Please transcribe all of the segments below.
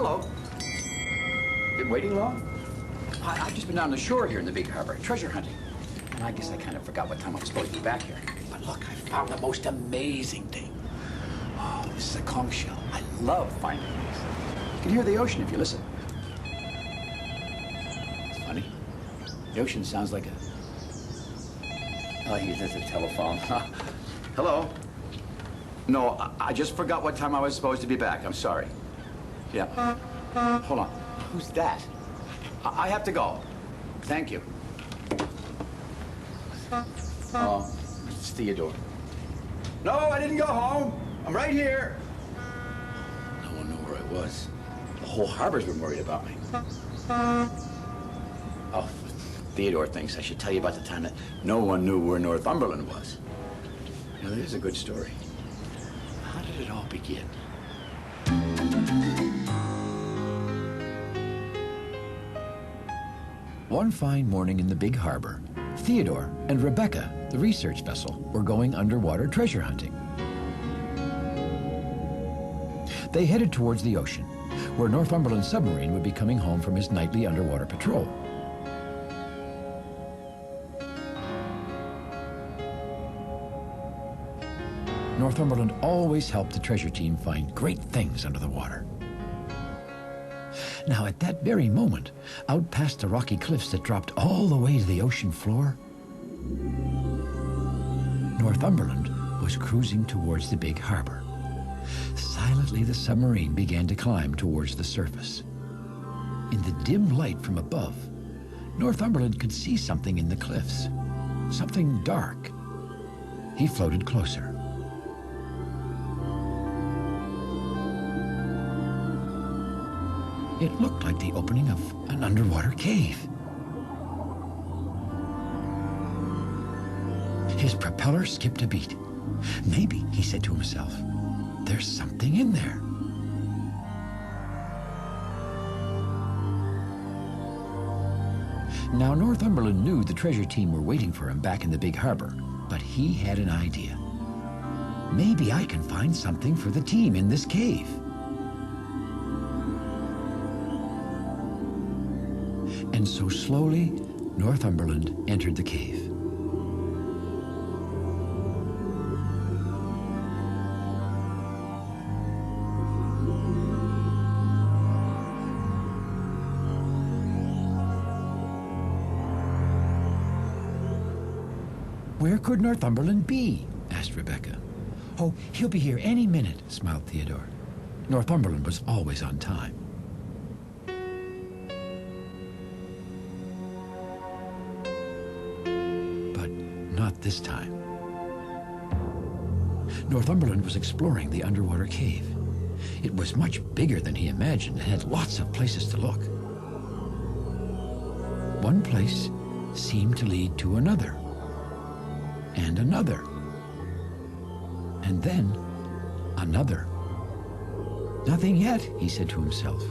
Hello. Been waiting long? I've just been down the shore here in the big harbor, treasure hunting. And I guess I kind of forgot what time I was supposed to be back here. But look, I found the most amazing thing. Oh, this is a conch shell. I love finding these. You can hear the ocean if you listen. It's funny. The ocean sounds like a... Oh, there's a telephone. Hello? No, I just forgot what time I was supposed to be back. I'm sorry. Yeah. Hold on. Who's that? I have to go. Thank you. Oh, it's Theodore. No, I didn't go home. I'm right here. No one knew where I was. The whole harbor's been worried about me. Oh, Theodore thinks I should tell you about the time that no one knew where Northumberland was. Now, there's a good story. How did it all begin? One fine morning in the big harbor, Theodore and Rebecca, the research vessel, were going underwater treasure hunting. They headed towards the ocean, where Northumberland's submarine would be coming home from his nightly underwater patrol. Northumberland always helped the treasure team find great things under the water. Now, at that very moment, out past the rocky cliffs that dropped all the way to the ocean floor, Northumberland was cruising towards the big harbor. Silently, the submarine began to climb towards the surface. In the dim light from above, Northumberland could see something in the cliffs, something dark. He floated closer. It looked like the opening of an underwater cave. His propeller skipped a beat. Maybe, he said to himself, there's something in there. Now, Northumberland knew the treasure team were waiting for him back in the big harbor, but he had an idea. Maybe I can find something for the team in this cave. And so slowly, Northumberland entered the cave. Where could Northumberland be? Asked Rebecca. Oh, he'll be here any minute, smiled Theodore. Northumberland was always on time. Not this time. Northumberland was exploring the underwater cave. It was much bigger than he imagined and had lots of places to look. One place seemed to lead to another, and another, and then another. Nothing yet, he said to himself.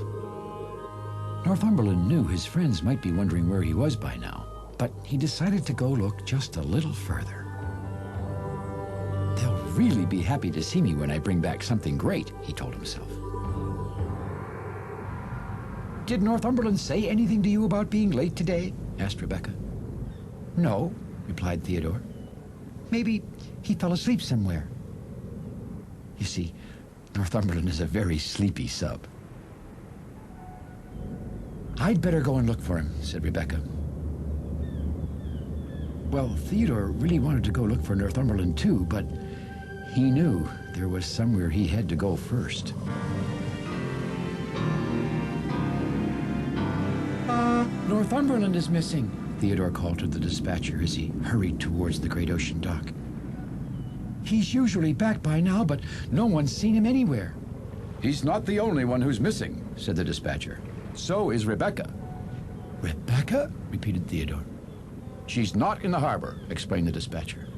Northumberland knew his friends might be wondering where he was by now, but he decided to go look just a little further. They'll really be happy to see me when I bring back something great, he told himself. Did Northumberland say anything to you about being late today? Asked Rebecca. No, replied Theodore. Maybe he fell asleep somewhere. You see, Northumberland is a very sleepy sub. I'd better go and look for him, said Rebecca. Well, Theodore really wanted to go look for Northumberland too, but he knew there was somewhere he had to go first. Northumberland is missing, Theodore called to the dispatcher as he hurried towards the great ocean dock. He's usually back by now, but no one's seen him anywhere. He's not the only one who's missing, said the dispatcher. So is Rebecca. Rebecca? Repeated Theodore. She's not in the harbor, explained the dispatcher.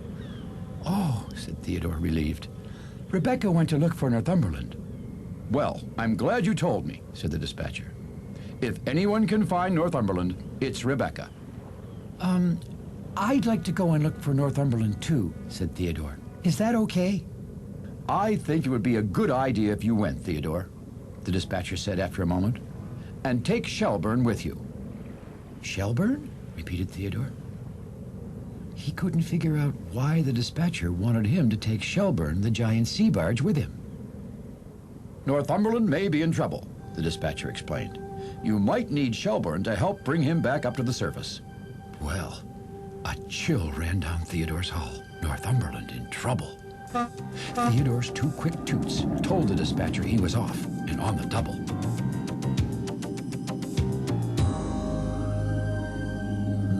Oh, said Theodore, relieved. Rebecca went to look for Northumberland. Well, I'm glad you told me, said the dispatcher. If anyone can find Northumberland, it's Rebecca. I'd like to go and look for Northumberland too, said Theodore. Is that okay? I think it would be a good idea if you went, Theodore. the dispatcher said after a moment. "And take Shelburne with you." "Shelburne?" repeated Theodore. He couldn't figure out why the dispatcher wanted him to take Shelburne, the giant sea barge, with him. "Northumberland may be in trouble," the dispatcher explained. "You might need Shelburne to help bring him back up to the surface." Well, a chill ran down Theodore's hull. Northumberland in trouble. Theodore's 2 quick toots told the dispatcher he was off and on the double.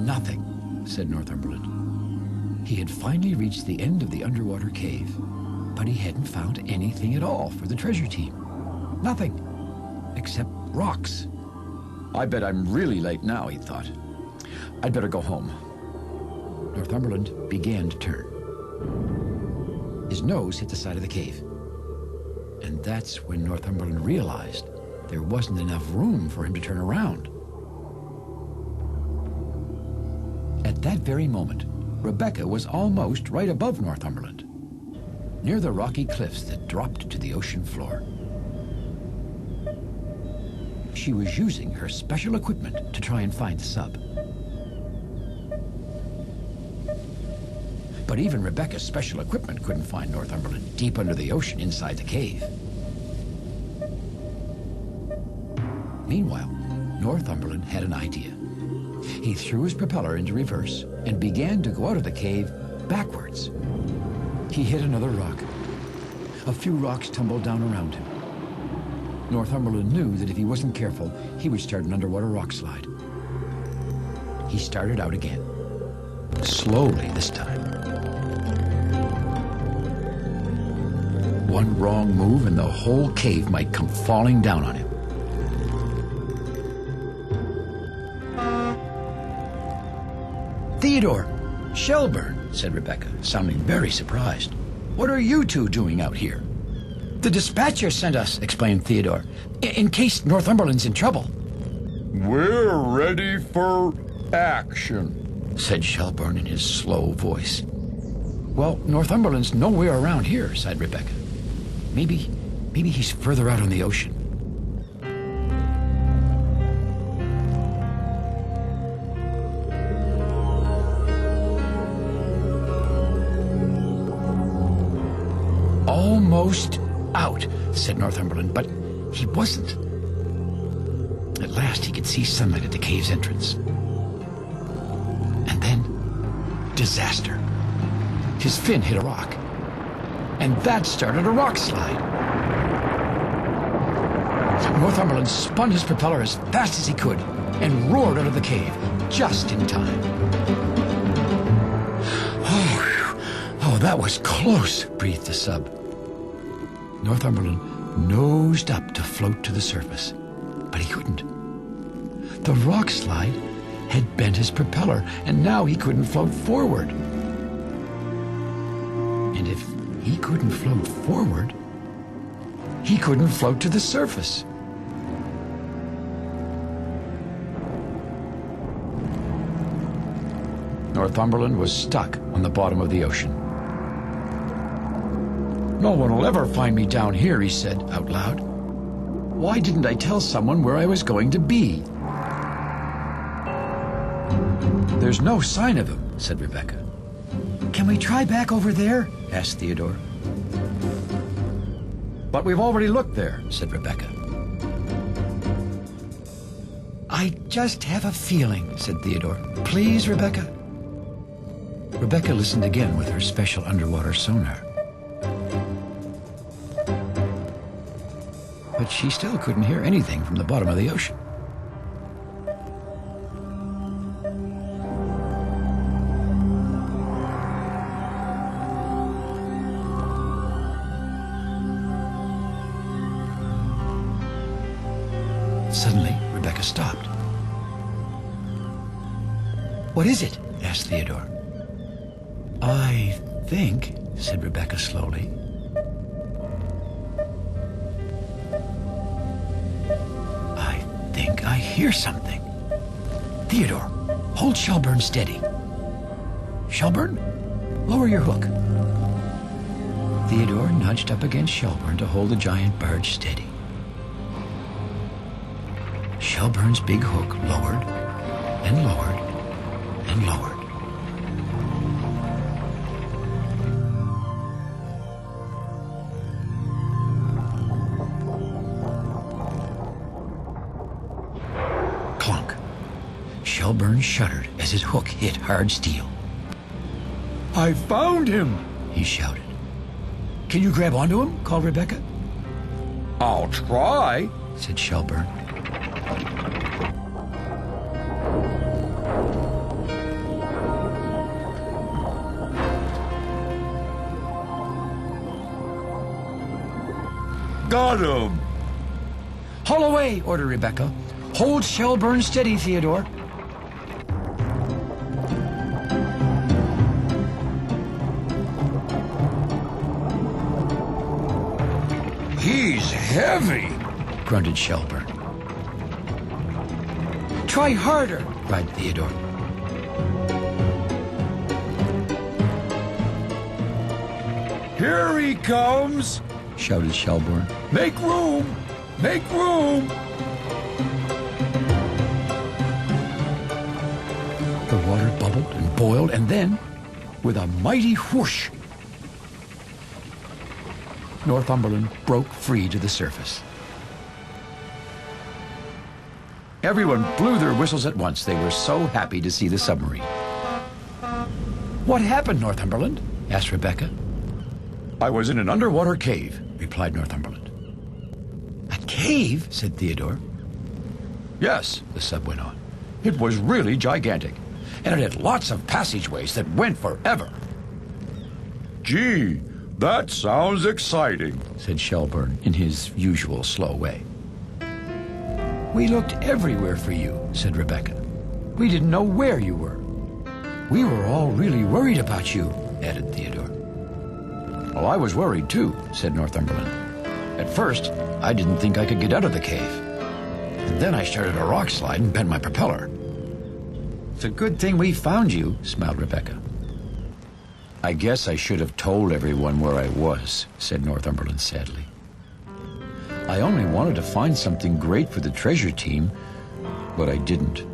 "Nothing," said Northumberland. He had finally reached the end of the underwater cave, but he hadn't found anything at all for the treasure team. Nothing, except rocks. "I bet I'm really late now," he thought. "I'd better go home." Northumberland began to turn. His nose hit the side of the cave. And that's when Northumberland realized there wasn't enough room for him to turn around. At that very moment, Rebecca was almost right above Northumberland, near the rocky cliffs that dropped to the ocean floor. She was using her special equipment to try and find the sub. But even Rebecca's special equipment couldn't find Northumberland deep under the ocean inside the cave. Meanwhile, Northumberland had an idea. He threw his propeller into reverse and began to go out of the cave backwards. He hit another rock. A few rocks tumbled down around him. Northumberland knew that if he wasn't careful, he would start an underwater rock slide. He started out again. Slowly this time. One wrong move and the whole cave might come falling down on him. "Theodore! Shelburne!" said Rebecca, sounding very surprised. "What are you two doing out here?" "The dispatcher sent us," explained Theodore, "in case Northumberland's in trouble." "We're ready for action," said Shelburne in his slow voice. "Well, Northumberland's nowhere around here," sighed Rebecca. Maybe he's further out on the ocean." "Almost out," said Northumberland, but he wasn't. At last he could see sunlight at the cave's entrance. And then, disaster. His fin hit a rock. And that started a rock slide. Northumberland spun his propeller as fast as he could and roared out of the cave, just in time. Oh, that was close, breathed the sub. Northumberland nosed up to float to the surface, but he couldn't. The rock slide had bent his propeller, and now he couldn't float forward. And if he couldn't float forward, he couldn't float to the surface. Northumberland was stuck on the bottom of the ocean. "No one will ever find me down here," he said out loud. "Why didn't I tell someone where I was going to be?" "There's no sign of him," said Rebecca. "Can we try back over there?" asked Theodore. "But we've already looked there," said Rebecca. "I just have a feeling," said Theodore. "Please, Rebecca." Rebecca listened again with her special underwater sonar. But she still couldn't hear anything from the bottom of the ocean. Suddenly, Rebecca stopped. "What is it?" asked Theodore. "I think," said Rebecca slowly, I hear something. Theodore, hold Shelburne steady. Shelburne, lower your hook." Theodore nudged up against Shelburne to hold the giant barge steady. Shelburne's big hook lowered and lowered and lowered. Clunk. Shelburne shuddered as his hook hit hard steel. I found him! He shouted. Can you grab onto him? Called Rebecca. I'll try, said Shelburne. Got him! Haul away, ordered Rebecca. Hold Shelburne steady, Theodore. He's heavy! Grunted Shelburne. Try harder, cried Theodore. Here he comes! Shouted Shelburne. Make room! Make room! The water bubbled and boiled, and then, with a mighty whoosh, Northumberland broke free to the surface. Everyone blew their whistles at once. They were so happy to see the submarine. What happened, Northumberland? Asked Rebecca. I was in an underwater cave, replied Northumberland. A cave? Said Theodore. Yes, the sub went on. It was really gigantic, and it had lots of passageways that went forever. Gee, that sounds exciting, said Shelburne in his usual slow way. We looked everywhere for you, said Rebecca. We didn't know where you were. We were all really worried about you, added Theodore. Well, I was worried too, said Northumberland. At first, I didn't think I could get out of the cave. And then I started a rock slide and bent my propeller. It's a good thing we found you, smiled Rebecca. I guess I should have told everyone where I was, said Northumberland sadly. I only wanted to find something great for the treasure team, but I didn't.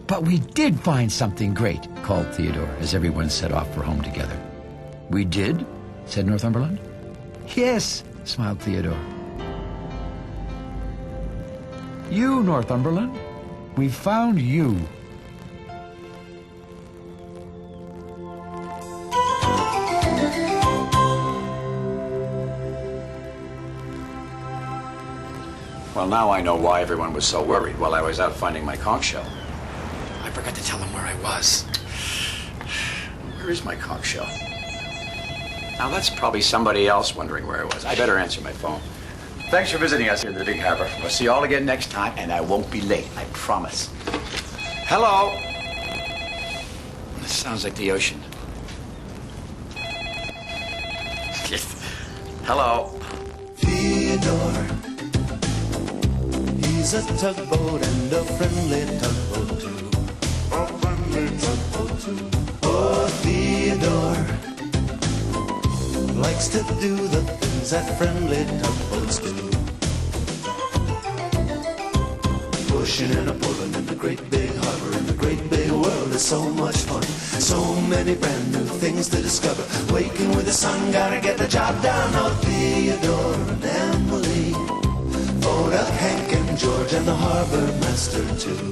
But we did find something great, called Theodore as everyone set off for home together. We did? Said Northumberland. Yes, smiled Theodore. You, Northumberland. We found you. Well, now I know why everyone was so worried while I was out finding my conch shell. I forgot to tell them where I was. Where is my conch shell? Now, that's probably somebody else wondering where I was. I better answer my phone. Thanks for visiting us here in the Big Harbor. We'll see you all again next time, and I won't be late, I promise. Hello? This sounds like the ocean. Hello? Theodore, he's a tugboat and a friendly tugboat too. A friendly tugboat too. Oh, Theodore likes to do the things that friendly tugboats do. Pushing and a pulling in the great big harbor, in the great big world is so much fun. So many brand new things to discover. Waking with the sun, gotta get the job done. Oh, Theodore and Emily, Oda, Hank and George and the harbor master too.